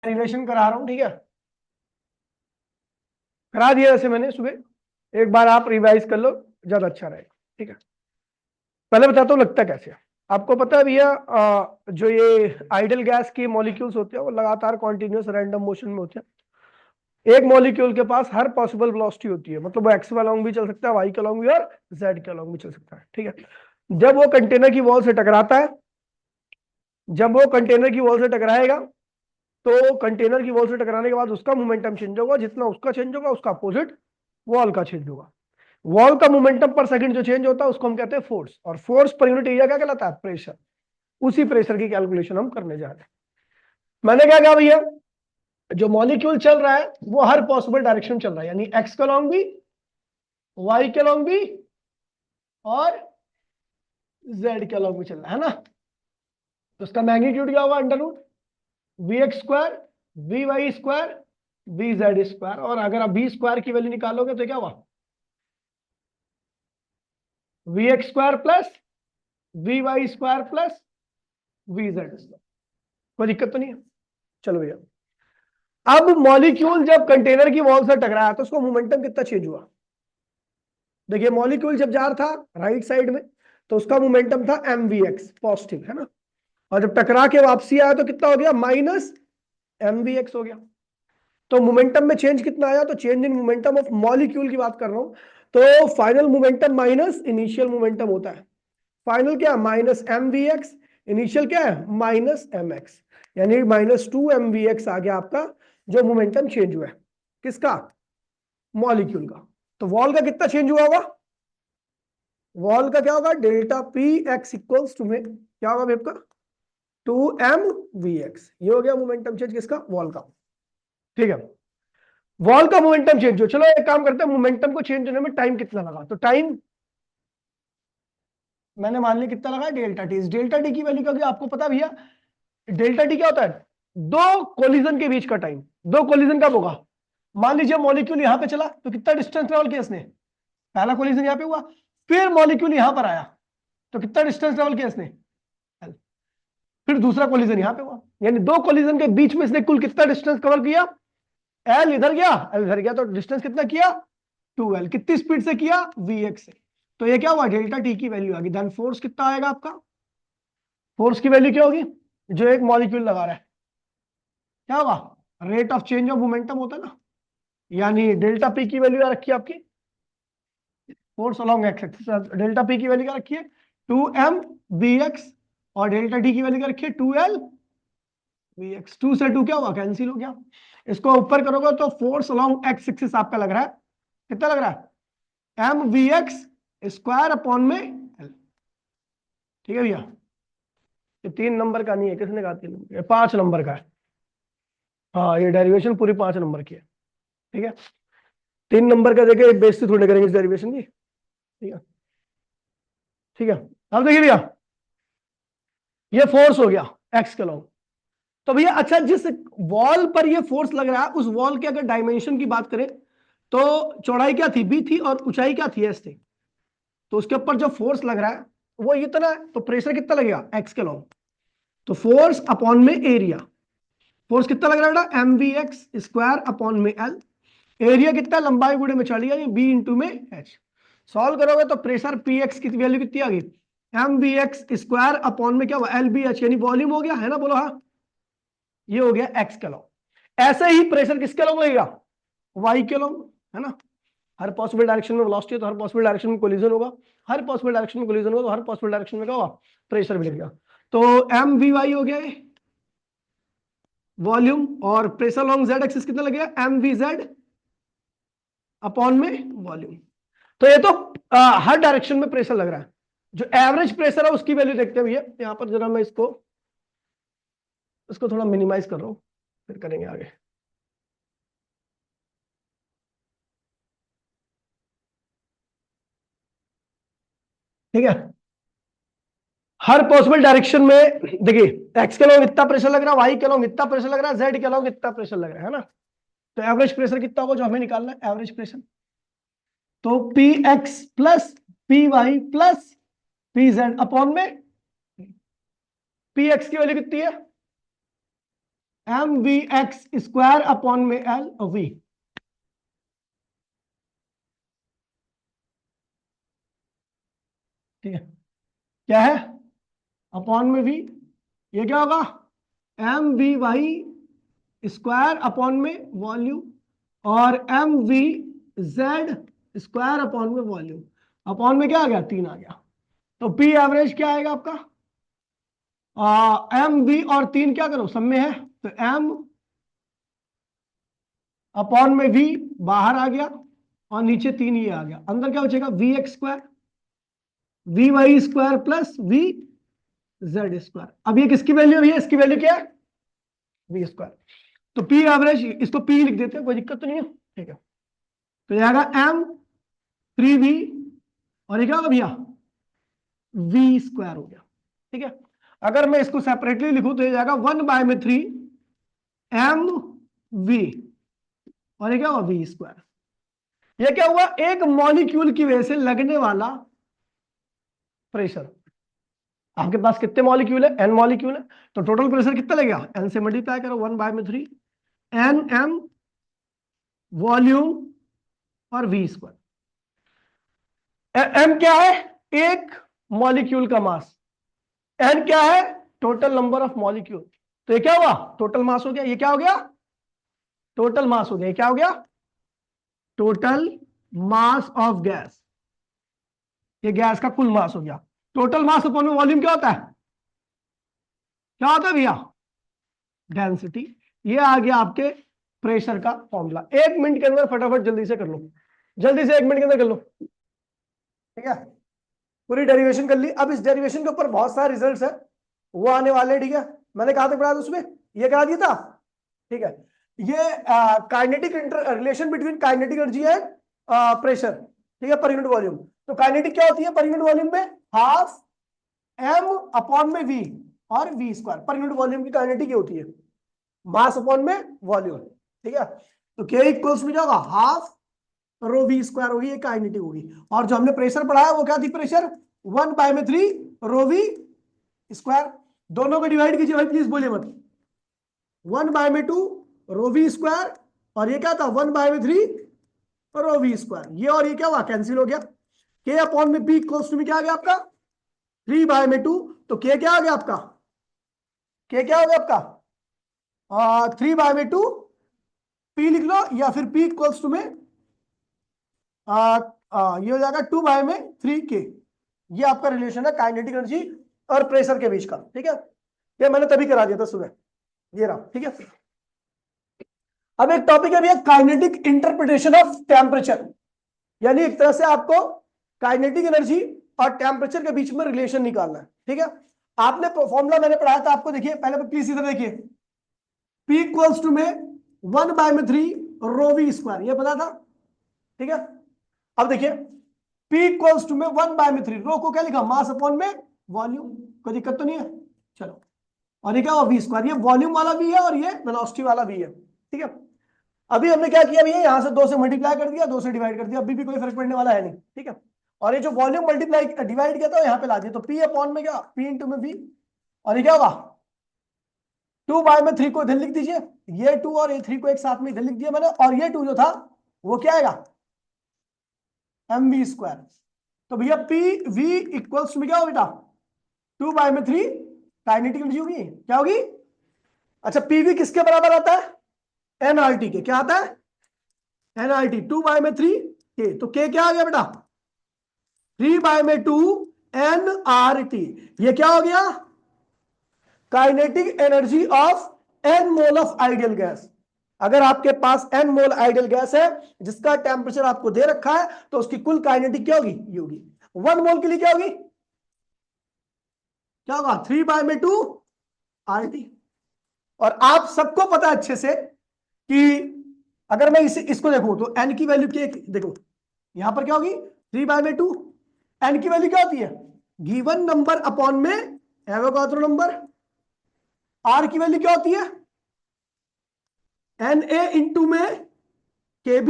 Revision करा रहा हूं, ठीक है, करा दिया वैसे मैंने सुबह, एक बार आप रिवाइज कर लो, ज्यादा अच्छा रहेगा। ठीक है, पहले बताता हूँ लगता कैसे है। आपको पता है भैया, जो ये आइडल गैस के मॉलिक्यूल्स होते हैं वो लगातार कॉन्टिन्यूस रैंडम मोशन में होते हैं। एक मॉलिक्यूल के पास हर पॉसिबल वेलोसिटी होती है, मतलब वो एक्स के अलोंग भी चल सकता है, वाई के अलोंग भी और जेड के अलोंग भी चल सकता है। ठीक है, जब वो कंटेनर की वॉल से टकराता है, जब वो कंटेनर की वॉल से टकराएगा तो कंटेनर की वॉल से टकराने के बाद उसका मोमेंटम चेंज होगा, जितना उसका चेंज होगा उसका अपोजिट वॉल का चेंज होगा। वॉल का मोमेंटम पर सेकंड जो चेंज होता है उसको हम कहते हैं फोर्स, और फोर्स पर यूनिट एरिया क्या कहलाता है? प्रेशर। उसी प्रेशर की कैलकुलेशन हम करने जा रहे हैं। मैंने क्या कहा भैया, जो मॉलिक्यूल चल रहा है वो हर पॉसिबल डायरेक्शन चल रहा है, यानी एक्स के लॉन्ग भी, वाई के लॉन्ग भी और जेड के लॉन्ग भी चल रहा है ना। तो उसका मैग्नीट्यूड क्या होगा? Under root V X square V Y square V Z square. और अगर आप बी स्क्वायर की वैल्यू निकालोगे तो क्या हुआ? V X square plus V Y square plus V Z square. कोई दिक्कत तो नहीं है? चलो भैया, अब मॉलिक्यूल जब कंटेनर की वॉल से टकराया तो उसका मोमेंटम कितना चेंज हुआ? देखिए, मॉलिक्यूल जब जा रहा था राइट साइड में तो उसका मोमेंटम था एम वी एक्स, पॉजिटिव है ना। और जब टकरा के वापसी आया तो कितना हो गया? माइनस एम वी एक्स हो गया। तो मोमेंटम में चेंज कितना आया? तो change in momentum of molecule की बात कर रहा हूं, तो final momentum minus initial momentum होता है। फाइनल क्या? Minus M V X, initial क्या है? माइनस एम एक्स, यानी minus two M V X आ गया आपका जो मोमेंटम चेंज हुआ है। किसका? मॉलिक्यूल का। तो वॉल का कितना चेंज हुआ होगा? वॉल का क्या होगा? Delta P X equals to में क्या होगा आपका? Two M V X. ये हो गया मोमेंटम चेंज किसका? वॉल का। ठीक है, वॉल का मोमेंटम चेंज हो। चलो एक काम करते हैं, मोमेंटम को चेंज होने में टाइम कितना लगा, तो टाइम मैंने मान लिया कितना लगा? Delta T. डेल्टा टी की वैल्यू क्या होगी आपको पता है भैया? डेल्टा टी क्या होता है? दो कोलिजन के बीच का टाइम। दो कोलिजन कब होगा? मान लीजिए मॉलिक्यूल यहां पे चला तो कितना डिस्टेंस ट्रेवल किया इसने? पहला कोलिजन यहां पे हुआ, फिर मॉलिक्यूल यहां पर आया तो कितना डिस्टेंस ट्रेवल किया इसने? L। फिर दूसरा कोलिजन यहां पे हुआ, यानी दो कोलिजन के बीच में इसने कुल कितना डिस्टेंस कवर किया? एल इधर गया, एल इधर गया, तो डिस्टेंस कितना किया? 2L। कितनी स्पीड से किया? Vx से। तो ये क्या हुआ? डेल्टा टी की वैल्यू आ गई। देन फोर्स कितना आएगा आपका? फोर्स की वैल्यू क्या होगी? जो एक मॉलिक्यूल लगा रहा है क्या होगा? Rate of change of momentum होता है ना, यानी डेल्टा पी की वैल्यू क्या रखी है आपकी? Force along x axis. Delta P की वैल्यू क्या रखी है? 2m vx। और डेल्टा टी की वैल्यू क्या रखी है? 2L vx। 2 से 2 क्या हुआ? कैंसिल हो गया। इसको ऊपर करोगे तो फोर्स अलोंग एक्स एक्सिस आपका लग रहा है, कितना लग रहा है? M V X square upon में एल। ठीक है भैया, ये 3 नंबर का नहीं है, किसने कहा 3 नंबर? ये 5 नंबर का है। हाँ, ये डेरिवेशन पूरी 5 नंबर की है। ठीक है, 3 नंबर का देखे बेइज्जती थोड़ी करेंगे इस डेरिवेशन की। ठीक है, ठीक है। अब देखिए भैया, ये फोर्स हो गया एक्स के लॉन्ग। तो भैया अच्छा, जिस वॉल पर ये फोर्स लग रहा है उस वॉल के अगर डायमेंशन की बात करें तो चौड़ाई क्या थी? बी थी, और ऊंचाई क्या थी? एस थी। तो उसके ऊपर जो फोर्स लग रहा है वो इतना है, तो प्रेशर कितना लगेगा? एक्स के लॉन्ग। तो फोर्स अपॉन में एरिया। फोर्स कितना लग रहा है बेटा? M V X square upon में एल। एरिया कितना? लंबाई गुणे में चढ़ी, यानी बी इंटू में एच। सॉल्व करोगे तो प्रेशर पी एक्स की वैल्यू कितनी आ गई? M V X square upon में क्या हुआ? एल बी एच, यानी वॉल्यूम हो गया है ना, बोलो हाँ। ये हो गया एक्स के लॉन्ग। ऐसे ही प्रेशर किसके लॉन्ग लगेगा? वाई के लॉन्ग, है ना। हर पॉसिबल डायरेक्शन में वेलोसिटी है तो हर पॉसिबल डायरेक्शन में कोलिजन होगा। हर पॉसिबल डायरेक्शन में कोलिजन होगा तो हर पॉसिबल डायरेक्शन में क्या होगा? प्रेशर भी लगेगा। तो एम वी वाई हो गया वॉल्यूम, और प्रेशर लॉन्ग जेड एक्सिस कितना लगेगा? एम वी जेड अपॉन में वॉल्यूम। तो ये तो हर डायरेक्शन में प्रेशर लग रहा है। जो एवरेज प्रेशर है उसकी वैल्यू देखते हैं भैया। यहां पर जरा मैं इसको थोड़ा मिनिमाइज कर रहा हूं, फिर करेंगे आगे। ठीक है, हर पॉसिबल डायरेक्शन में देखिए, एक्स के लॉन्ग इतना प्रेशर लग रहा है, वाई के लॉन्ग इतना प्रेशर लग रहा है, जेड के लॉन्ग इतना प्रेशर लग रहा है ना। तो एवरेज प्रेशर कितना होगा जो हमें निकालना है? एवरेज प्रेशर तो P X plus P Y plus P Z upon में पी एक्स की वैल्यू कितनी है? mvx² अपॉन में एल वी। ठीक है, क्या है अपॉन में वी, ये क्या होगा mvy² अपॉन में वॉल्यूम, और mvz² अपॉन में वॉल्यूम। अपॉन में क्या आ गया 3 आ गया। तो पी एवरेज क्या आएगा आपका, एम वी और 3 क्या करो सब में है, तो एम अपॉन में वी बाहर आ गया और नीचे 3 ये आ गया, अंदर क्या बचेगा vx² vy² प्लस vz²। अब ये किसकी वैल्यू है, इसकी वैल्यू क्या है v²। तो पी एवरेज, इसको पी लिख देते हैं, कोई दिक्कत तो नहीं है। ठीक है, तो ये आएगा m3v और ये क्या होगा भैया v² हो गया। ठीक है, अगर मैं इसको सेपरेटली लिखूं तो ये जाएगा 1/3 mv और ये क्या हुआ v²। ये क्या हुआ, एक मॉलिक्यूल की वजह से लगने वाला प्रेशर। आपके पास कितने मॉलिक्यूल है, n मॉलिक्यूल है, तो टोटल प्रेशर कितना लगेगा, n से मल्टीप्लाई करो 1/3 nm वॉल्यूम और v²। m क्या है, एक मॉलिक्यूल का मास, n क्या है टोटल नंबर ऑफ मॉलिक्यूल। तो ये क्या हुआ टोटल मास हो गया, ये क्या हो गया टोटल मास हो गया, ये क्या हो गया टोटल मास ऑफ गैस, ये गैस का कुल मास हो गया। टोटल मास अपॉन में वॉल्यूम क्या होता है, क्या होता है भैया डेंसिटी। ये आ गया आपके प्रेशर का फॉर्मूला। 1 मिनट के अंदर फटाफट जल्दी से कर लो, जल्दी से 1 मिनट के अंदर कर लो। ठीक है, पूरी डेरिवेशन कर ली। अब इस डेरिवेशन के ऊपर बहुत सारे रिजल्ट्स है, वो आने वाले हैं। ठीक है, मैंने कहा था पढ़ा था उसमें, ये करा दिया था। ठीक है, ये kinetic relation between kinetic energy and pressure. ठीक है, पर यूनिट वॉल्यूम। तो काइनेटिक क्या होती है पर यूनिट वॉल्यूम में, हाफ m अपॉन में v और v²। पर यूनिट वॉल्यूम की काइनेटिक ये होती है मास अपॉन में वॉल्यूम। ठीक है, तो k इक्वल्स में जाएगा हाफ रो v² होगी, ये काइनेटिक होगी। और जो हमने प्रेशर पढ़ाया वो क्या थी, प्रेशर 1/3 रो v²। दोनों को डिवाइड कीजिए भाई, प्लीज बोलिए मत। 1/2 रो v² और ये क्या था 1/3 रो v²। ये और ये क्या हुआ कैंसिल हो गया। k अपॉन में p इक्वल्स टू में क्या आ गया आपका 3/2। तो k क्या आ गया आपका, k क्या हो गया आपका 3/2 p लिख लो, या फिर p इक्वल्स टू में ये हो जाएगा 2/3k। ये आपका रिलेशन है काइनेटिक एनर्जी और प्रेशर के बीच का। ठीक है, ये मैंने तभी करा दिया था सुबह, ये रहा। ठीक है, अब एक टॉपिक है भैया काइनेटिक इंटरप्रिटेशन ऑफ टेम्परेचर, यानी एक तरह से आपको काइनेटिक एनर्जी और टेम्परेचर के बीच में रिलेशन निकालना है। ठीक है, आपने फॉर्मूला मैंने पढ़ाया था आपको, देखिए पहले प्लीज इधर देखिए, P इक्वल्स टू में 1/3 रो v², ये पता था। ठीक है, अब देखिए P इक्वल्स टू में 1/3 रो को क्या लिखा मास अपॉन में वॉल्यूम, कोई दिक्कत तो नहीं है। चलो, और ये क्या हुआ v², ये वॉल्यूम वाला भी है और ये वेलोसिटी वाला भी है। ठीक है, अभी हमने क्या किया भैया, यहां से 2 से मल्टीप्लाई कर दिया, 2 से डिवाइड कर दिया, अभी भी कोई फर्क पड़ने वाला है नहीं। ठीक है, और ये जो वॉल्यूम मल्टीप्लाई डिवाइड किया था यहां पे ला दिया, तो P अपॉन में क्या P इंटू में V, और ये क्या होगा 2/3 को इधर लिख दीजिए, ये 2 और ये 3 को एक साथ में इधर लिख दिया मैंने, और ये 2 जो था वो क्या आएगा mv²। तो भैया पी वी इक्वल्स में क्या हो बेटा 2/3 काइनेटिक एनर्जी होगी, क्या होगी। अच्छा, पीवी किसके बराबर आता है nRT के, क्या आता है nRT 2/3 के। तो के क्या आ गया बेटा 3/2 nRT। ये क्या हो गया kinetic energy of n mole of ideal gas. अगर आपके पास n मोल आइडियल गैस है जिसका टेम्परेचर आपको दे रखा है, तो उसकी कुल काइनेटिक क्या होगी, ये होगी। 1 मोल के लिए क्या होगी, क्या होगा 3/2 RT। और आप सबको पता अच्छे से कि अगर मैं इसको देखूं तो n की वैल्यू क्या, देखो यहां पर क्या होगी 3/2। n की वैल्यू क्या होती है गिवन नंबर अपॉन में एवोगाड्रो नंबर। r की वैल्यू क्या होती है Na इंटू में Kb।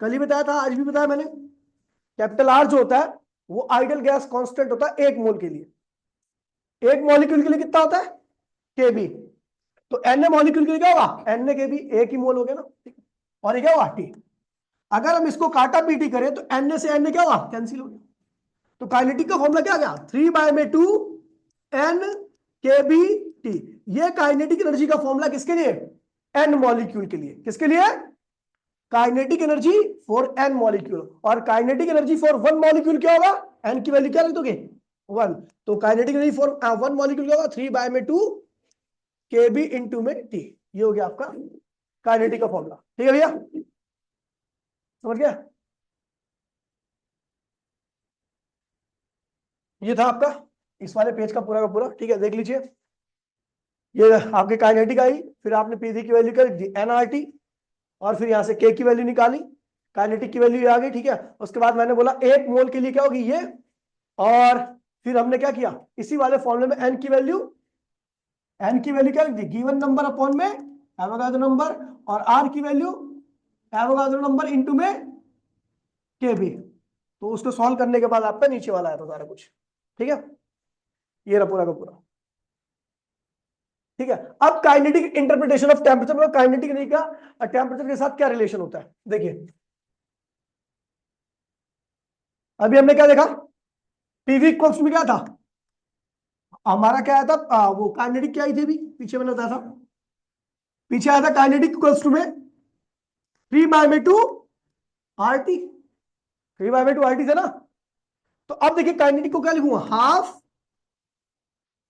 कल ही बताया था, आज भी बताया मैंने। कैपिटल R जो होता है वो आइडियल गैस कांस्टेंट होता है 1 मोल के लिए, 1 मॉलिक्यूल के लिए कितना होता है Kb। तो एन मॉलिक्यूल के लिए क्या होगा, एन के भी एक ही मोल हो गया ना, और ये क्या होगा टी। अगर हम इसको काटा पीटी करें तो एन से एन क्या होगा, कैंसिल हो गया। तो काइनेटिक का फॉर्मूला क्या आ गया, 3/2 एन के बी टी। ये काइनेटिक एनर्जी का फॉर्मूला किसके लिए, एन मॉलिक्यूल के लिए। किसके लिए, kinetic energy for N molecule. और kinetic energy for one molecule क्या होगा, एन की वैल्यू क्या लिख दोगे, 1। तो kinetic energy for one molecule क्या होगा, 3/2 के बी इंटू में टी। ये हो गया आपका काइनेटिक का फॉर्मूला। ठीक है भैया, समझ गया। ये था आपका इस वाले पेज का पूरा, ठीक है, देख लीजिए। ये आपके काइनेटिक आई, फिर आपने पीवी की वैल्यू कर दी एनआरटी, और फिर यहां से के की वैल्यू निकाली, काइनेटिक की वैल्यू आ गई। ठीक है, उसके बाद मैंने बोला एक मोल के लिए क्या होगी ये, और फिर हमने क्या किया, इसी वाले फॉर्मूले में एन की वैल्यू क्या लिख दी, गिवन नंबर अपॉन में एवोगाड्रो नंबर, और आर की वैल्यू एवोगाड्रो नंबर इनटू में के बी। तो उसको सॉल्व करने के बाद आपका नीचे वाला आया था सारा कुछ। ठीक है, ये रहा पूरा का पूरा। ठीक है, अब काइनेटिक इंटरप्रिटेशन ऑफ टेम्परेचर, मतलब काइनेटिक एनर्जी का टेम्परेचर के साथ क्या रिलेशन होता है। देखिए अभी हमने क्या देखा, पीवी इक्वल्स में क्या था हमारा, क्या आया था वो काइनेटिक क्या आई थी, अभी पीछे मैंने बताया था, पीछे आया था काइनेटिक इक्वल्स टू में 3/2 आर टी, 3/2 आर टी था ना। तो अब देखिए काइनेटिक को क्या लिखूंगा, half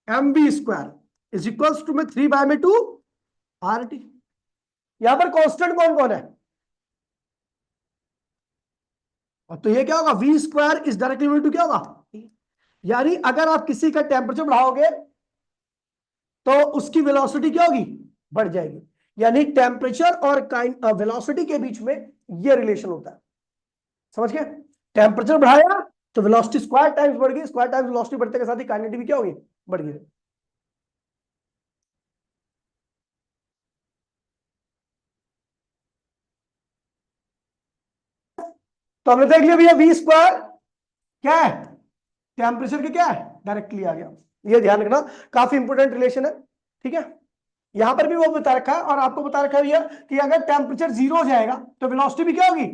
M B square is equals to में 3/2 आर टी। यहां पर कांस्टेंट कौन कौन है, और तो ये क्या होगा, V square is directly equal to क्या होगा, यानी अगर आप किसी का टेम्परेचर बढ़ाओगे तो उसकी वेलोसिटी क्या होगी, बढ़ जाएगी। यानी टेम्परेचर और वेलोसिटी के बीच में ये रिलेशन होता है, समझ गए। टेम्परेचर बढ़ाया तो वेलोसिटी स्क्वायर टाइम्स बढ़ गई, स्क्वायर टाइम्स वेलोसिटी बढ़ने के साथ ही काइनेटिक भी क्या होगी, बढ़ गई। तो हमने देख लिया भैया वी स्क्वायर क्या है, टेम्परेचर के क्या है, डायरेक्टली आ गया। ये ध्यान रखना, काफी इंपोर्टेंट रिलेशन है। ठीक है, यहां पर भी वो बता रखा है, और आपको बता रखा है भैया कि अगर टेम्परेचर 0 हो जाएगा तो वेलोसिटी भी क्या होगी,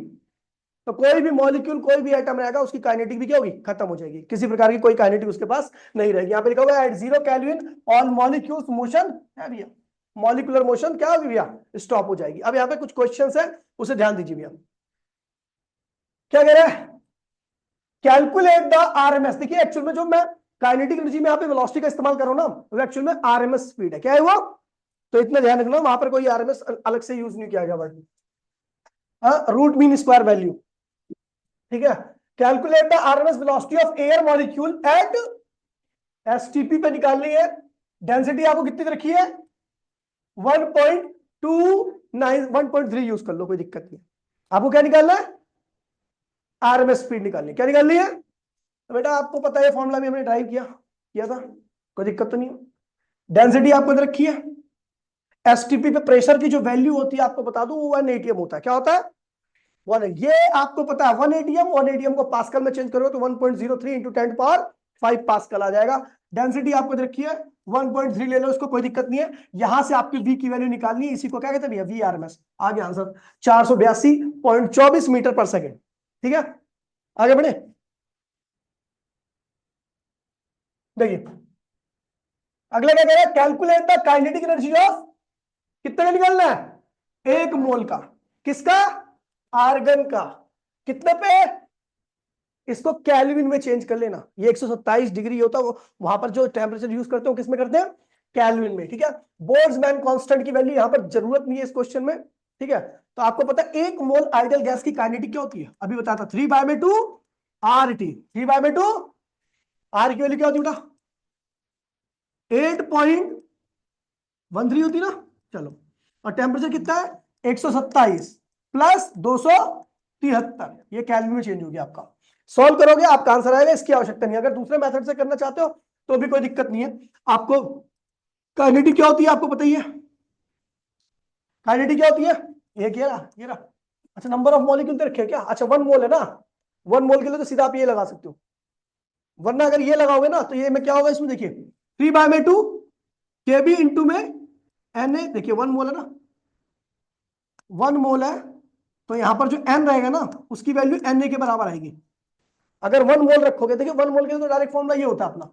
तो कोई भी मॉलिक्यूल कोई भी एटम रहेगा उसकी काइनेटिक भी क्या होगी, खत्म हो जाएगी, किसी प्रकार की कोई काइनेटिक उसके पास नहीं रहेगी। यहां पे लिखा हुआ है at 0 kelvin all molecules motion है भैया, मॉलिक्यूलर मोशन क्या होगी भैया, स्टॉप हो जाएगी। अब यहां पे कुछ क्वेश्चंस है, उसे ध्यान दीजिए भैया। क्या कह रहा है, कैलकुलेट द आरएमएस। देखिए एक्चुअल में जो मैं काइनेटिक एनर्जी में यहाँ पे वेलोसिटी का इस्तेमाल कर रहा हूं ना, वो एक्चुअल में आरएमएस स्पीड है। क्या है वो, तो इतना ध्यान रखना, वहां पर कोई आरएमएस अलग से यूज नहीं किया गया word, root mean square value. ठीक है, calculate the RMS velocity of air molecule at STP पे निकालनी है। डेंसिटी आपको कितनी रखी है, 1.29, 1.3 यूज कर लो, कोई दिक्कत नहीं। आपको क्या निकालना है, आरएमएस स्पीड निकालनी है। क्या निकालनी है, तो बेटा आपको पता है फॉर्मूला भी हमने ड्राइव किया था, कोई दिक्कत तो नहीं है। डेंसिटी आपको इधर रखी है, एसटीपी पे प्रेशर की जो वैल्यू होती है आपको बता दूं, वो 1 एटीएम होता है। क्या होता है, वन, ये आपको पता है 1 एटीएम, 1 एटीएम को पास्कल में चेंज करोगे तो 1.03 इंटू 10⁵ पास्कल आ जाएगा। डेंसिटी आपको रखी है 1.3 ले लो, इसको कोई दिक्कत नहीं है। यहां से आपकी वी की वैल्यू निकालनी है, इसी को क्या कहते हैं भैया, वी आरएमएस। आगे आंसर 482.24 मीटर पर सेकेंड। ठीक है, आगे बढ़े, देखिए अगला क्या कह रहा है, calculate the kinetic energy of, कितने का निकालना है, 1 मोल का, किसका, आर्गन का। कितने पे, इसको केल्विन में चेंज कर लेना, ये 127 डिग्री होता है, वो वहां पर जो टेम्परेचर यूज करते हो किसमें करते हैं, केल्विन में। ठीक है, बोल्ट्जमैन कांस्टेंट की वैल्यू यहां पर जरूरत नहीं है इस क्वेश्चन में। ठीक है, तो आपको पता है 1 मोल आइडियल गैस की काइनेटिक क्या होती है, अभी बताता, 3/2 आर टी, 3/2 आर की वैल्यू क्या होती है बेटा, 8.13 होती ना, चलो, और टेम्परेचर कितना है 127 प्लस 273, ये केल्विन में चेंज हो गया आपका। सॉल्व करोगे आपका आंसर आएगा, इसकी आवश्यकता नहीं। अगर दूसरे मेथड से करना चाहते हो तो भी कोई दिक्कत नहीं है। आपको काइनेटिक क्या होती है आपको पता ही है, काइनेटिक क्या होती है, ये रहा। अच्छा, नंबर ऑफ मॉलिक्यूल तो रखे क्या, अच्छा 1 मोल है ना, 1 मोल के लिए तो सीधा आप ये लगा सकते हो, वरना अगर ये लगाओगे ना तो ये में क्या होगा, इसमें देखिए 3/2 के बी इंटू में Na, देखिए 1 मोल है ना, 1 मोल है, तो यहां पर जो n रहेगा ना उसकी वैल्यू Na के बराबर आएगी। अगर 1 मोल रखोगे, देखिए 1 मोल के लिए तो डायरेक्ट फॉर्मूला ये होता है अपना,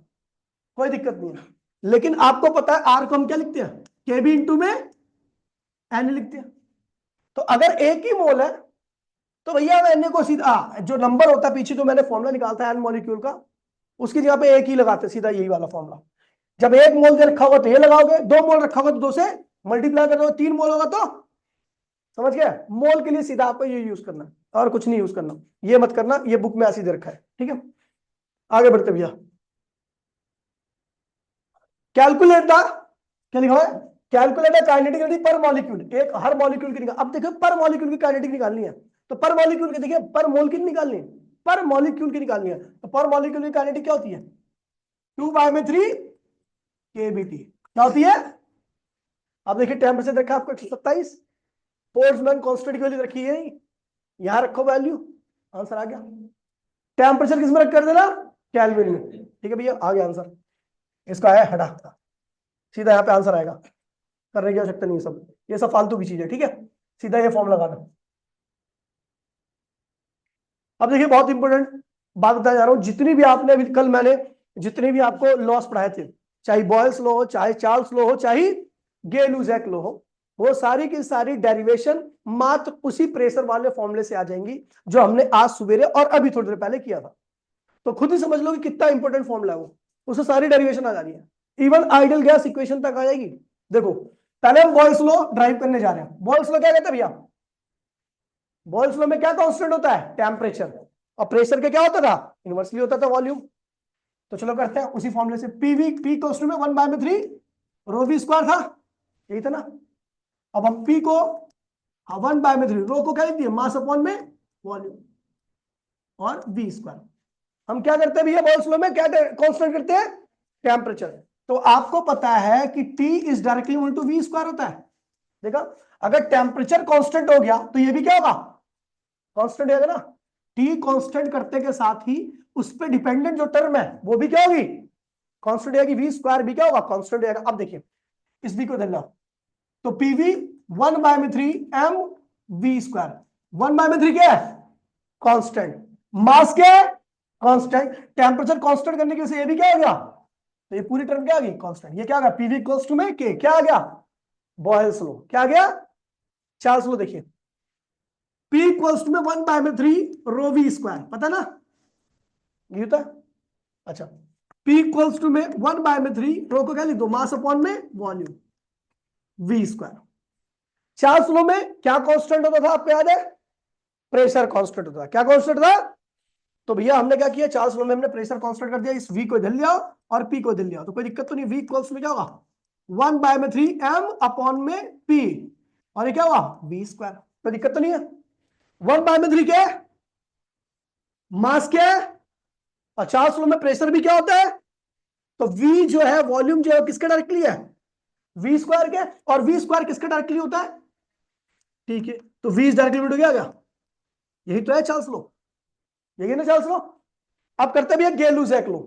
कोई दिक्कत नहीं है। लेकिन आपको पता है आर को हम क्या लिखते हैं, केबी इंटू में एन लिखते हैं। तो अगर एक ही मोल है तो भैया हम एन को सीधा जो नंबर होता है पीछे जो मैंने फॉर्मूला निकालता है एन मॉलिक्यूल का, उसकी जगह पे एक ही लगाते हैं, सीधा यही वाला फॉर्मूला। जब 1 मोल दे रखा होगा तो ये लगाओगे, 2 मोल रखा होगा तो 2 से मल्टीप्लाई कर दो, 3 मोल होगा तो, समझ गए, मोल के लिए सीधा आपको ये यूज करना है और कुछ नहीं यूज करना, ये मत करना, ये बुक में ऐसे दे रखा है, ठीक है। आगे बढ़ते भैया, कैलकुलेट द, क्या लिखा है, कैलकुलेट द काइनेटिक एनर्जी पर मॉलिक्यूल, एक हर मॉलिक्यूल की निकाल। अब देखो पर मॉलिक्यूल की काइनेटिक निकालनी है, तो पर मॉलिक्यूल की, देखिए पर मोल की निकालनी है, पर मॉलिक्यूल की निकालनी है, तो पर मॉलिक्यूल की काइनेटिक क्या होती है, 2/3 kBT, क्या होती है। अब देखिए टेम्परेचर देखा आपको 127, बोल्ट्जमैन कांस्टेंट की वैल्यू रखी है, यहां रखो वैल्यू, आंसर आ गया। टेम्परेचर किस में रख कर देना, केल्विन में, ठीक है भैया, आ गया आंसर। इसका है हटा, सीधा यहाँ पे आंसर आएगा, करने की आवश्यकता नहीं है, सब ये सब फालतू की चीज है, ठीक है, सीधा ये फॉर्म लगा दो। अब देखिए बहुत इंपॉर्टेंट बात बताया जा रहा हूं, जितनी भी आपने अभी कल मैंने जितने भी आपको लॉस पढ़ाए थे, चाहे बॉयल्स लॉ हो, चाहे चार्ल्स लॉ हो, चाहे गे-लुजैक लॉ हो, वो सारी की सारी डेरिवेशन मात्र उसी प्रेशर वाले फॉर्मूले से आ जाएंगी जो हमने आज सवेरे और अभी थोड़ी देर पहले किया था। तो खुद ही समझ लो कि कितना इंपॉर्टेंट फॉर्मूला है वो, उससे सारी डेरिवेशन आ जा रही है, इवन आइडियल गैस इक्वेशन तक आ जाएगी। देखो पहले हम बॉयल्स लॉ ड्राइव करने जा रहे हैं। बॉयल्स लॉ क्या कहते हैं भैया, बॉयल्स लॉ में क्या कांस्टेंट होता है, टेम्परेचर, और प्रेशर का क्या होता था, इनवर्सली होता था वॉल्यूम। तो चलो करते हैं उसी फॉर्मूले से, पीवी पी कोष्ट में 1/3 रो वी स्क्वायर था, यही था ना। अब हम पी को 1/3 रो को क्या लिख दिए, मास अपॉन में वॉल्यूम, और वी स्क्वायर। हम क्या करते हैं भैया बॉयल्स लॉ में, क्या कांस्टेंट करते हैं, टेम्परेचर। तो आपको पता है कि T is directly equal to V square होता है। देखा, अगर टेम्परेचर कांस्टेंट हो गया तो ये भी क्या होगा, कांस्टेंट हो जाएगा ना। T कांस्टेंट करते के साथ ही उस पर डिपेंडेंट जो टर्म है वो भी क्या होगी, कांस्टेंट जाएगी, वी स्क्वायर भी क्या होगा, कांस्टेंट जाएगा। अब देखिए इस भी को धरना, तो पीवी 1/3 एम वी स्क्वायर, 1/3 क्या है, कांस्टेंट, मास क्या है, कांस्टेंट, टेम्परेचर कांस्टेंट करने की वजह से ये भी क्या हो गया, तो ये पूरी टर्म क्या आ गई, कांस्टेंट। ये क्या आ गया, पीवी इक्वल्स टू में के, क्या आ गया, बॉयल्स लॉ, क्या आ गया, चार्ल्स लॉ। देखिए पी इक्वल्स टू में 1/3 रो वी स्क्वायर, पता ना ये होता है। अच्छा, P इक्वल्स टू में 1/3 रो को क्या लिख दो, मास अपॉन में volume, V square. Charles law में क्या कांस्टेंट होता था आपको याद है, प्रेशर कांस्टेंट होता था। क्या कांस्टेंट था, तो भैया हमने क्या किया, चार्ल्स लॉ में हमने प्रेशर कांस्टेंट कर दिया, इस V को इधर लिया और P को इधर लिया, तो कोई दिक्कत तो नहीं। V इक्वल्स में क्या होगा, 1/3 m अपॉन में P, और ये क्या हुआ, वी स्क्वायर, कोई दिक्कत तो नहीं है। 1/3 क्या है, मास क्या है, और चार्ल्स लॉ में प्रेशर भी क्या होता है, तो V जो है वॉल्यूम जो है किसका डायरेक्टली है, वी स्क्वायर के, और वी स्क्वायर किसका डायरेक्टली होता है, ठीक है, तो V is directly equal to क्या आ गया, यही तो है चार्ल्स लॉ, यही ना चार्ल्स लॉ। अब करते भी गे-लुजैक लॉ,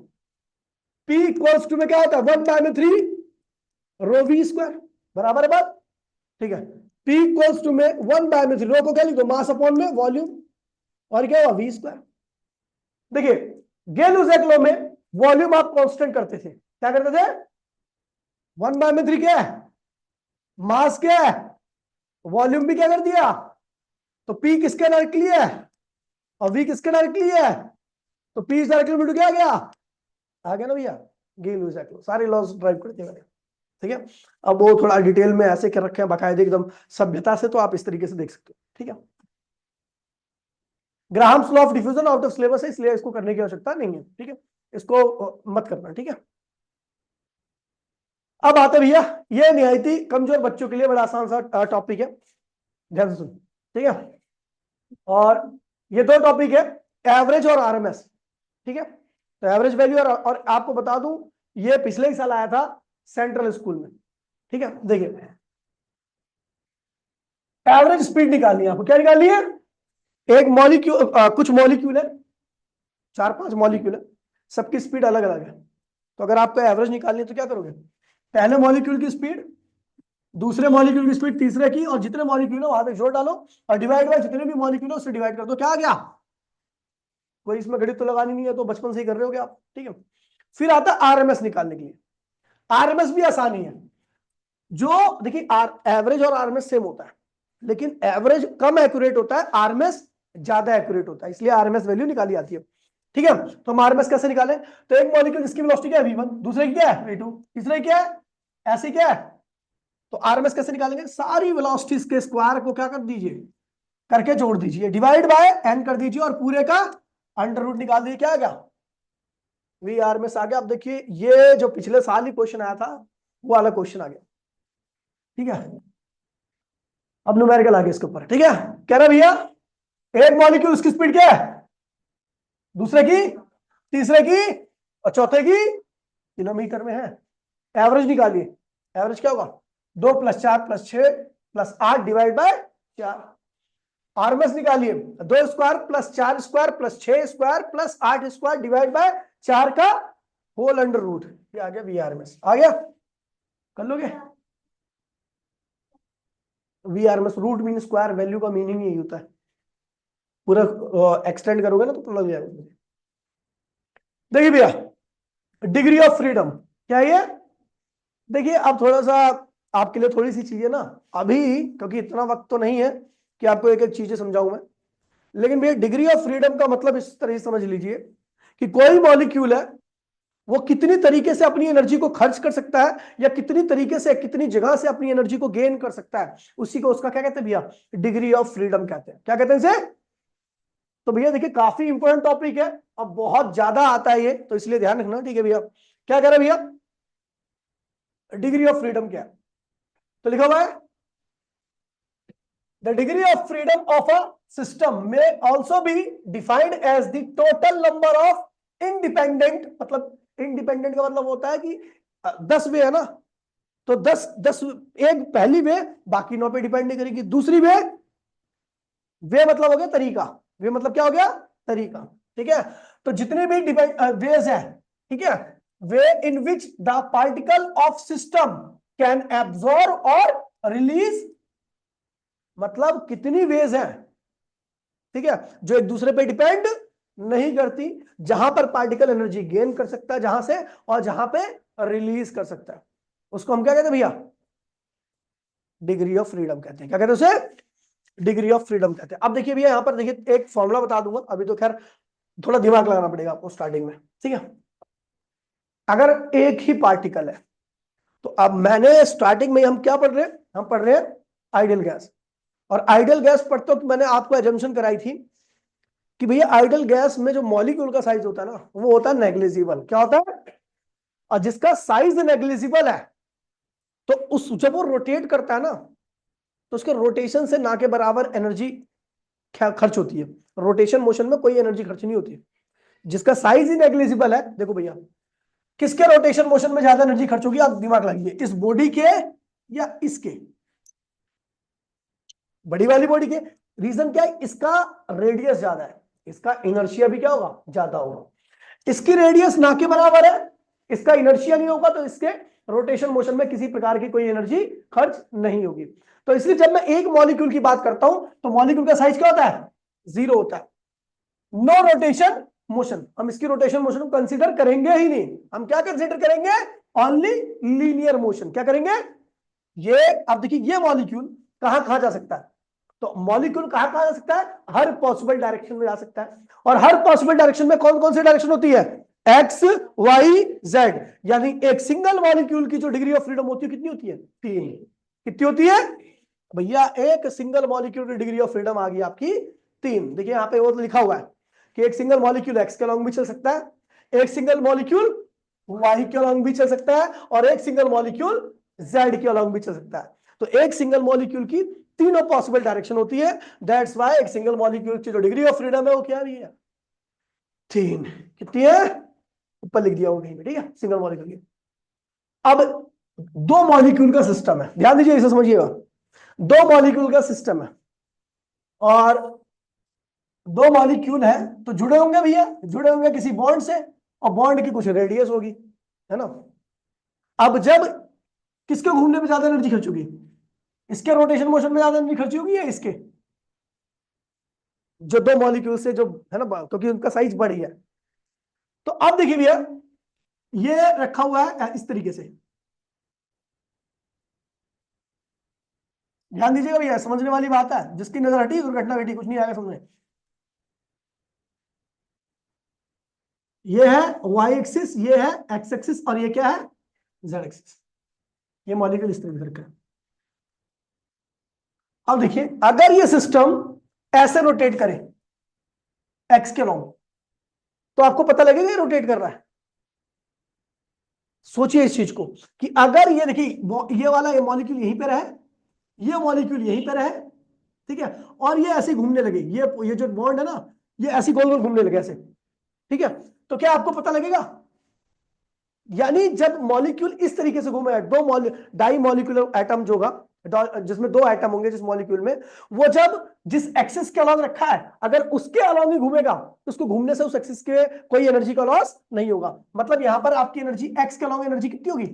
P इक्वल्स टू में क्या होता है, 1/3 रो वी स्क्वायर, बराबर है बात, ठीक है। P इक्वल्स टू में 1/3 रो को क्या लिख दो, मास अपॉन में वॉल्यूम, और क्या हुआ, वी स्क्वायर। देखिए गे-लुजैक लॉ में वॉल्यूम आप कांस्टेंट करते थे, क्या करते थे, 1/3 क्या है, मास क्या है, वॉल्यूम भी क्या कर दिया, तो P किसके डायरेक्टली है और V किसके डायरेक्टली है, तो P is directly equal to क्या आ गया ना भैया, गे-लुजैक लॉ, सारे लॉज ड्राइव करते हैं, ठीक है। अब वो थोड़ा डिटेल में ऐसे कर रखे हैं बाकायदे एकदम सभ्यता से, तो आप इस तरीके से देख सकते हो, ठीक है। Graham's law of diffusion out of syllabus है, इसलिए इसको करने की आवश्यकता नहीं है, ठीक है, इसको मत करना, ठीक है। अब आते भैया, ये निहायती कमजोर बच्चों के लिए बड़ा आसान सा टॉपिक है, ध्यान से सुन, ठीक है। और ये दो टॉपिक है, एवरेज और आरएमएस, ठीक है। तो एवरेज वैल्यू और आपको बता दूं ये पिछले ही साल आया था सेंट्रल स्कूल में, ठीक है। देखिए एवरेज स्पीड निकालनी है आपको, क्या निकालनी है, एक मॉलिक्यूल कुछ मॉलिक्यूल है, 4-5 मॉलिक्यूल है, सबकी स्पीड अलग अलग है। तो अगर आपको एवरेज निकालनी है तो क्या करोगे, पहले मॉलिक्यूल की स्पीड दूसरे मॉलिक्यूल की स्पीड तीसरे की, और जितने मॉलिक्यूल है वहां पे जोड़ डालो और डिवाइड बाय जितने भी मॉलिक्यूल है उससे डिवाइड कर दो। क्या आ गया? कोई इसमें गणित तो लगानी नहीं है, तो बचपन से ही कर रहे होगे आप, ठीक है। फिर आता है आरएमएस निकालने के लिए। आरएमएस भी आसानी है। जो देखिए एवरेज और आरएमएस सेम होता है, लेकिन एवरेज कम एक्यूरेट होता है, आरएमएस ज्यादा एक्यूरेट होता है, इसलिए आरएमएस वैल्यू निकाली जाती है, ठीक है। तो हम आरएमएस कैसे निकालें? तो एक मॉलिक्यूल जिसकी वेलोसिटी क्या है v1, दूसरे की क्या है v2, तीसरे की क्या है, ऐसे क्या है। तो आरएमएस कैसे निकालेंगे? सारी वेलोसिटीज के स्क्वायर को क्या कर दीजिए, करके जोड़ दीजिए, डिवाइड बाय n कर दीजिए और पूरे का अंडर रूट निकाल दीजिए। क्या आ गया? वी आरएमएस आ गया। अब देखिए ये जो पिछले साल ही क्वेश्चन आया था वो वाला क्वेश्चन आ गया, ठीक है। अब न्यूमेरिकल आ गया इसके ऊपर, ठीक है। कह रहा भैया एक मॉलिक्यूल उसकी स्पीड क्या है, दूसरे की, तीसरे की और चौथे की किलोमीटर में है। एवरेज निकालिए। एवरेज क्या होगा? 2 + 4 + 6 + 8 डिवाइड बाय 4। आरएमएस निकालिए। 2 square + 4 square + 6 square + 8 square divide by 4 का होल अंडर रूट। ये आ गया वी आरएमएस। आ गया? कर लोगे? V RMS root mean square, value का मीनिंग यही होता है। पूरा एक्सटेंड करोगे ना तो लग जाएगा मुझे। देखिए भैया डिग्री ऑफ फ्रीडम क्या है ये? देखिए अब थोड़ा सा आपके लिए थोड़ी सी चीजें ना अभी, क्योंकि इतना वक्त तो नहीं है कि आपको एक एक चीजें समझाऊं मैं, लेकिन भैया डिग्री ऑफ फ्रीडम का मतलब इस तरह से समझ लीजिए कि कोई मॉलिक्यूल है वो कितनी तरीके से अपनी एनर्जी को खर्च कर सकता है, या कितनी तरीके से कितनी जगह से अपनी एनर्जी को गेन कर सकता है, उसी को उसका क्या कहते हैं भैया? डिग्री ऑफ फ्रीडम कहते हैं। क्या कहते हैं इसे? तो भैया देखिए काफी इंपॉर्टेंट टॉपिक है, अब बहुत ज्यादा आता है ये, तो इसलिए ध्यान रखना, ठीक है भैया। क्या कह रहे हैं भैया? डिग्री ऑफ फ्रीडम क्या है? तो लिखा हुआ है the degree of freedom of a system में also be defined as the total number of independent, मतलब इंडिपेंडेंट का मतलब होता है कि 10 वे है ना, तो 10 एक पहली वे बाकी 9 पे डिपेंड नहीं करेगी। दूसरी वे मतलब हो गया तरीका, वे मतलब क्या हो गया? तरीका, ठीक है। तो जितने भी वेज है, ठीक है, way in which the particle of system can absorb और रिलीज, मतलब कितनी वेज है, ठीक है, जो एक दूसरे पे डिपेंड नहीं करती, जहां पर पार्टिकल एनर्जी गेन कर सकता है जहां से, और जहां पे रिलीज कर सकता है, उसको हम क्या कहते हैं भैया? डिग्री ऑफ फ्रीडम कहते हैं। क्या कहते हैं उसे? डिग्री ऑफ फ्रीडम कहते हैं। अब देखिए भैया यहां पर देखिए एक फॉर्मूला बता दूंगा, अभी तो खैर थोड़ा दिमाग लगाना पड़ेगा आपको स्टार्टिंग में, ठीक है। अगर एक ही पार्टिकल है, तो अब मैंने स्टार्टिंग में हम क्या पढ़ रहे हैं? हम पढ़ रहे हैं आइडियल गैस। और आइडियल गैस पढ़ते वक्त मैंने आपको एजम्पशन कराई थी कि भैया आइडियल गैस में जो मॉलिक्यूल का साइज होता है ना वो होता है नेग्लिजिबल। क्या होता है? और जिसका साइज नेग्लिजिबल है, तो उस जब वो रोटेट करता है ना, तो उसके रोटेशन से ना के बराबर एनर्जी खर्च होती है। रोटेशन मोशन में कोई एनर्जी खर्च नहीं होती है। जिसका साइज ही नेग्लिजिबल है, देखो भैया किसके रोटेशन मोशन में ज्यादा एनर्जी खर्च होगी, आप दिमाग लगाइए, इस बॉडी के या इसके? बड़ी वाली बॉडी के। रीजन क्या है? इसका रेडियस ज्यादा है, इसका इनर्शिया भी क्या होगा? ज्यादा होगा। इसकी रेडियस ना के बराबर है, इसका इनर्शिया नहीं होगा, तो इसके रोटेशन मोशन में किसी प्रकार की कोई एनर्जी खर्च नहीं होगी। तो इसलिए जब मैं एक मॉलिक्यूल की बात करता हूं तो मॉलिक्यूल का साइज क्या होता है? 0 होता है। नो रोटेशन मोशन, हम इसकी रोटेशन मोशन को कंसीडर करेंगे ही नहीं। हम क्या कंसीडर करेंगे? Only linear motion. क्या करेंगे? ये अब देखिए ये मॉलिक्यूल कहां कहां जा सकता है, तो मॉलिक्यूल कहां कहां जा सकता है? हर पॉसिबल डायरेक्शन में जा सकता है। और हर पॉसिबल डायरेक्शन में कौन कौन सी डायरेक्शन होती है? X, Y, Z. यानी एक सिंगल मॉलिक्यूल की जो डिग्री ऑफ फ्रीडम होती है कितनी होती है? 3। कितनी होती है भैया? एक सिंगल मॉलिक्यूल की डिग्री ऑफ फ्रीडम आ गई आपकी 3। देखिए यहां पे वो लिखा हुआ है कि एक सिंगल मॉलिक्यूल एक्स के अलॉन्ग भी चल सकता है, एक सिंगल मॉलिक्यूल वाई के अलॉन्ग भी चल सकता है, और एक सिंगल मॉलिक्यूल जेड के अलॉन्ग भी चल सकता है। तो एक सिंगल मॉलिक्यूल की तीनों पॉसिबल डायरेक्शन होती है। दैट्स व्हाई एक सिंगल मॉलिक्यूल की जो डिग्री ऑफ फ्रीडम है वो क्या भी है? 3। कितनी है? ऊपर लिख दिया वो कहीं पे, ठीक है, सिंगल मॉलिक्यूल की। अब दो मॉलिक्यूल का सिस्टम है, ध्यान दीजिए, इसे समझिएगा। दो मॉलिक्यूल का सिस्टम है और दो मॉलिक्यूल है, तो जुड़े होंगे भैया, जुड़े होंगे किसी बॉन्ड से, और बॉन्ड की कुछ रेडियस होगी, है ना। अब जब किसके घूमने में ज्यादा एनर्जी खर्च होगी? इसके रोटेशन मोशन में ज्यादा एनर्जी खर्च होगी या इसके? जो दो मॉलिक्यूल से जो है ना, क्योंकि उनका साइज बड़ी है। तो अब देखिए भैया, ये रखा हुआ है इस तरीके से, ध्यान दीजिएगा भैया, समझने वाली बात है, जिसकी नजर हटी दुर्घटना घटी, कुछ नहीं आएगा समझ में। ये है वाई एक्सिस, ये है एक्स एक्सिस, और ये क्या है? Z axis. ये मॉलिक्यूल इस तरीके से रखा है। अब देखिए, अगर ये सिस्टम ऐसे रोटेट करे एक्स के लॉन्ग, तो आपको पता लगेगा ये रोटेट कर रहा है। सोचिए इस चीज को कि अगर ये देखिए, ये वाला ये मॉलिक्यूल यहीं पे रहे, ये मॉलिक्यूल यहीं पे रहे, ठीक है, और ये ऐसे घूमने लगे, ये जो बॉन्ड है ना, ये ऐसी गोल गोल घूमने लगे ऐसे, ठीक है, तो क्या आपको पता लगेगा? यानी जब मॉलिक्यूल इस तरीके से घूमेगा, दो डाई मॉलिक्यूलर एटम जो होगा, जिसमें दो एटम होंगे जिस मॉलिक्यूल में, वो जब जिस एक्सिस के अलॉन्ग रखा है, अगर उसके अलॉन्ग ही घूमेगा, तो उसको घूमने से उस एक्सिस के कोई एनर्जी का लॉस नहीं होगा। मतलब यहां पर आपकी एनर्जी, एक्स के अलॉन्ग एनर्जी कितनी होगी?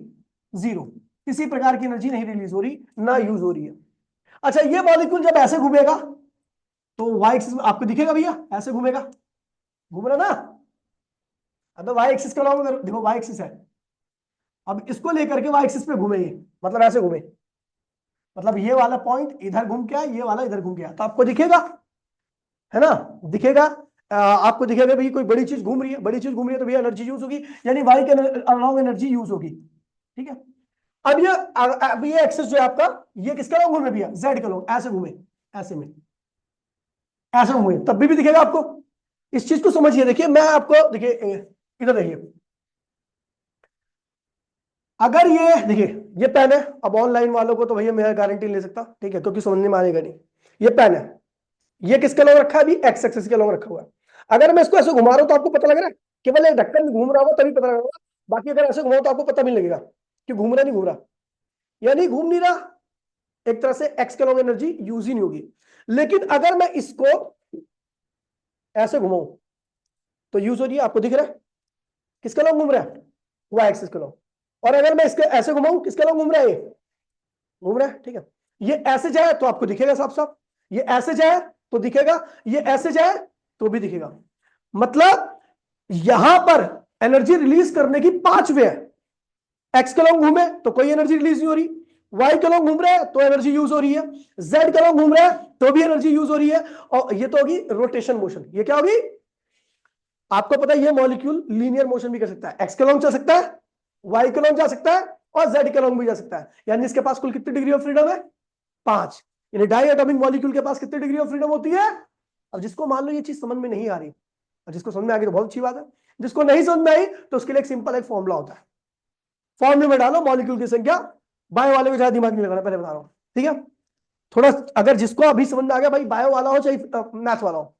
जीरो। किसी प्रकार की एनर्जी नहीं रिलीज हो रही, ना यूज हो रही है। अच्छा, ये मॉलिक्यूल जब ऐसे घूमेगा, तो वाई एक्सिस में आपको दिखेगा भैया, ऐसे घूमेगा, घूम रहा ना। अब वाई एक्सिस के अलॉन्ग देखो, वाई एक्सिस है, अब इसको लेकर के वाई एक्सिस पे घूमे, मतलब ऐसे घूमे, मतलब ये वाला पॉइंट इधर घूम के आया, ये वाला इधर घूम गया, तो आपको दिखेगा, है ना, दिखेगा। आपको दिखेगा भाई कोई बड़ी चीज घूम रही है, बड़ी चीज घूम रही है, तो भैया एनर्जी यूज होगी, यानी वाई के अलॉन्ग एनर्जी यूज होगी, ठीक है। अब ये एक्सिस जो है आपका, ये किसके अलॉन्ग घूमे भैया? जेड के अलॉन्ग, ऐसे घूमे, ऐसे में, ऐसे घूमे, तब भी दिखेगा आपको। इस चीज को समझिए, देखिए मैं आपको, देखिए इधर देखिए, अगर ये देखिए, ये पेन है, अब ऑनलाइन वालों को तो भैया मैं गारंटी नहीं ले सकता, ठीक है, क्योंकि समझने में आएगा नहीं। ये पेन है, ये किसके लॉन्ग रखा है? अभी एक्स एक्सिस के लॉन्ग रखा हुआ है। अगर मैं इसको ऐसे घुमा रहा हूं तो आपको पता लग रहा है? केवल एक ढक्कन घूम रहा होगा तभी पता लगेगा, बाकी अगर ऐसे घुमाओ तो आपको पता भी नहीं लगेगा कि घूम रहा नहीं घूम रहा, यानी घूम नहीं रहा, एक तरह से एक्स के लॉन्ग एनर्जी यूज ही नहीं होगी। लेकिन अगर मैं इसको ऐसे घुमाऊं तो यूज हो रही है, आपको दिख रहा है किसके लॉन्ग घूम रहा है? वाई एक्सिस के लॉन्ग। और अगर मैं इसके ऐसे घुमाऊं, किसके लॉन्ग घूम रहा है? ये घूम रहा है, ठीक है। ये ऐसे जाए तो आपको दिखेगा साफ साफ, ये ऐसे जाए तो दिखेगा, ये ऐसे जाए तो भी दिखेगा। मतलब यहां पर एनर्जी रिलीज करने की 5 वे है। एक्स के लॉन्ग घूमे तो कोई एनर्जी रिलीज नहीं हो रही, वाई के लॉन्ग घूम रहा है तो एनर्जी यूज हो रही है, जेड के लॉन्ग घूम रहा है तो भी एनर्जी यूज हो रही है। और ये तो होगी रोटेशन मोशन। ये क्या होगी? आपको पता है ये मॉलिक्यूल लीनियर मोशन भी कर सकता है, एक्स के लॉन्ग चल सकता है, वाई के लॉन्ग जा सकता है, और जेड के लॉन्ग भी जा सकता है। यानी इसके पास कुल कितनी डिग्री ऑफ फ्रीडम है? 5। यानी डाई एटॉमिक मॉलिक्यूल के पास कितनी डिग्री ऑफ फ्रीडम होती है? अब जिसको मान लो ये चीज समझ में नहीं आ रही, और जिसको समझ में आ गई तो बहुत अच्छी बात है, जिसको नहीं समझ में आई तो उसके लिए एक सिंपल एक फॉर्मूला होता है। फॉर्मूले में डालो मॉलिक्यूल की संख्या, बायो वाले को ज्यादा दिमाग नहीं लगाना, पहले बता रहा हूं, ठीक है। थोड़ा अगर जिसको अभी समझ में आ गया भाई, बायो वाला हो चाहे मैथ वाला हो,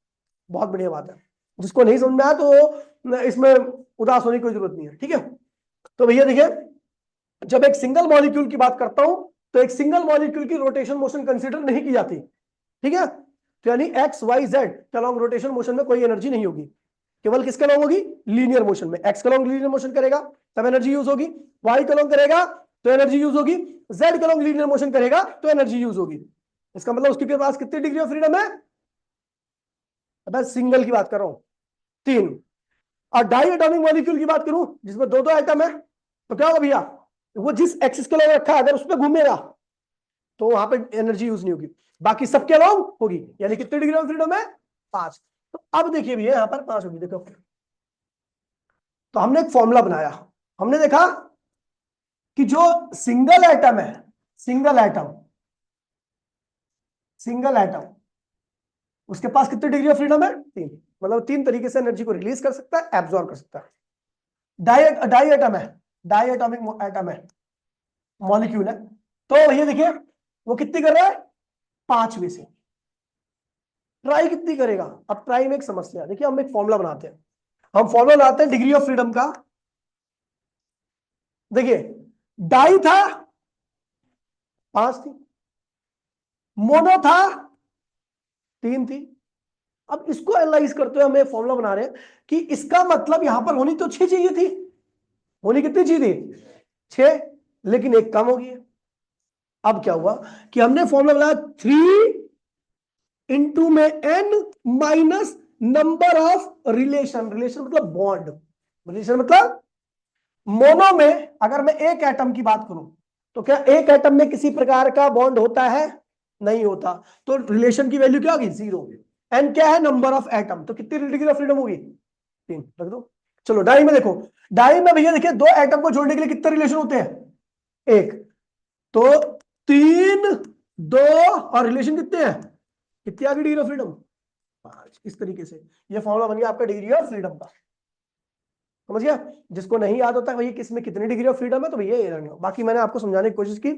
बहुत बढ़िया बात है। जिसको नहीं समझ में आया तो इसमें उदास होने की कोई जरूरत नहीं है, ठीक है। तो भैया देखिए, जब एक सिंगल मॉलिक्यूल की बात करता हूं तो एक सिंगल मॉलिक्यूल की रोटेशन मोशन कंसीडर नहीं की जाती, ठीक है। तो यानी एक्स वाई जेड के अलॉन्ग रोटेशन मोशन में कोई एनर्जी नहीं होगी, केवल किसके अलॉन्ग होगी? लीनियर मोशन में। एक्स के अलॉन्ग लीनियर मोशन करेगा तब एनर्जी यूज होगी, वाई के अलॉन्ग करेगा तो एनर्जी यूज होगी, जेड के अलॉन्ग लीनियर मोशन करेगा तो एनर्जी यूज होगी। इसका मतलब उसके पास कितनी डिग्री ऑफ फ्रीडम है? मैं सिंगल की बात कर रहा हूं, 3। और डाई एटॉमिक मॉलिक्यूल की बात करूं जिसमें दो दो एटम है, तो क्या होगा भैया? वो जिस एक्सिस के अलॉन्ग रखा है अगर उस पर घूमेगा तो वहां पे एनर्जी यूज नहीं होगी, बाकी सबके अलॉन्ग होगी। यानी कितनी डिग्री ऑफ फ्रीडम है? 5। तो अब देखिए भैया, यहां पर 5 होगी, देखो। तो हमने एक फॉर्मूला बनाया, हमने देखा कि जो सिंगल एटम है, सिंगल एटम, सिंगल एटम, उसके पास कितनी डिग्री ऑफ फ्रीडम है? 3। मतलब 3 तरीके से एनर्जी को रिलीज कर सकता है, एब्जॉर्ब कर सकता है। डाई एटम है, डाई एटॉमिक एटम है, मॉलिक्यूल है, तो भैया देखिए वो कितनी कर रहा है? 5 में से। ट्राई कितनी करेगा? अब ट्राई में एक समस्या, देखिए हम एक फॉर्मूला बनाते हैं, हम फॉर्मूला बनाते हैं डिग्री ऑफ फ्रीडम का। देखिए डाई था 5 थी, मोनो था 3 थी। अब इसको एनालाइज करते हुए हमें फॉर्मूला बना रहे हैं कि इसका मतलब यहां पर होनी तो 6 चाहिए थी, होनी कितनी चाहिए थी? 6। लेकिन एक कम होगी। अब क्या हुआ कि हमने फॉर्मूला बनाया 3 इंटू में n minus number of relation. Relation मतलब बॉन्ड, रिलेशन मतलब मोनो में अगर मैं एक एटम की बात करूं तो क्या एक एटम में किसी प्रकार का बॉन्ड होता है? नहीं होता। तो रिलेशन की वैल्यू क्या होगी? 0। एन क्या है? Number of atom. तो कितनी डिग्री ऑफ फ्रीडम होगी? 3। रख दो। चलो डाई में देखो, डाई में भैया देखिए दो एटम को जोड़ने के लिए कितने रिलेशन होते हैं? एक। तो 3 2 और रिलेशन कितने हैं? कितनी आ गई डिग्री ऑफ फ्रीडम? 5। इस तरीके से ये फॉर्मूला बन गया आपका डिग्री ऑफ फ्रीडम का। समझ गया? जिसको नहीं याद होता भैया किसमें कितनी डिग्री ऑफ फ्रीडम है तो भैया ये रहना। बाकी मैंने आपको समझाने की कोशिश की,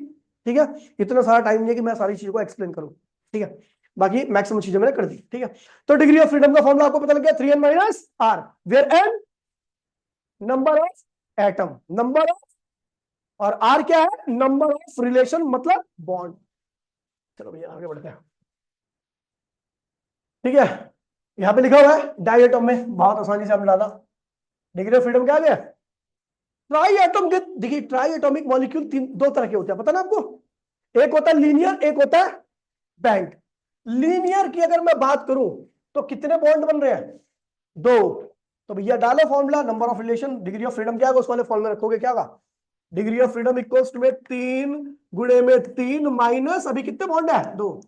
ठीक है। इतना सारा टाइम नहीं है कि मैं सारी चीजों को एक्सप्लेन करूं, ठीक है। बाकी मैक्सिमम चीजें मैंने कर दी, ठीक है। तो डिग्री ऑफ फ्रीडम का फॉर्मूला आपको पता लग गया, 3n minus r, where n number of atom, number of, और r क्या है? नंबर ऑफ रिलेशन मतलब बॉन्ड। चलो भैया आगे बढ़ते हैं, ठीक है। यहां पे लिखा हुआ है डाई एटम में, बहुत आसानी से हमने डाला। डिग्री ऑफ फ्रीडम क्या आ गया? ट्राई एटम के, देखिए ट्राई एटॉमिक मॉलिक्यूल दो तरह के होते हैं, पता ना आपको। एक होता है लीनियर, एक होता है बैंड। लीनियर की अगर मैं बात करूं तो कितने बॉन्ड बन रहे हैं? 2। तो भैया डालो formula, number of relation, degree of freedom क्या है उस वाले फॉर्मूला रखोगे, क्या होगा? Degree of freedom equals to में 3 गुणे में 3 माइनस अभी कितने बॉन्ड है? 2।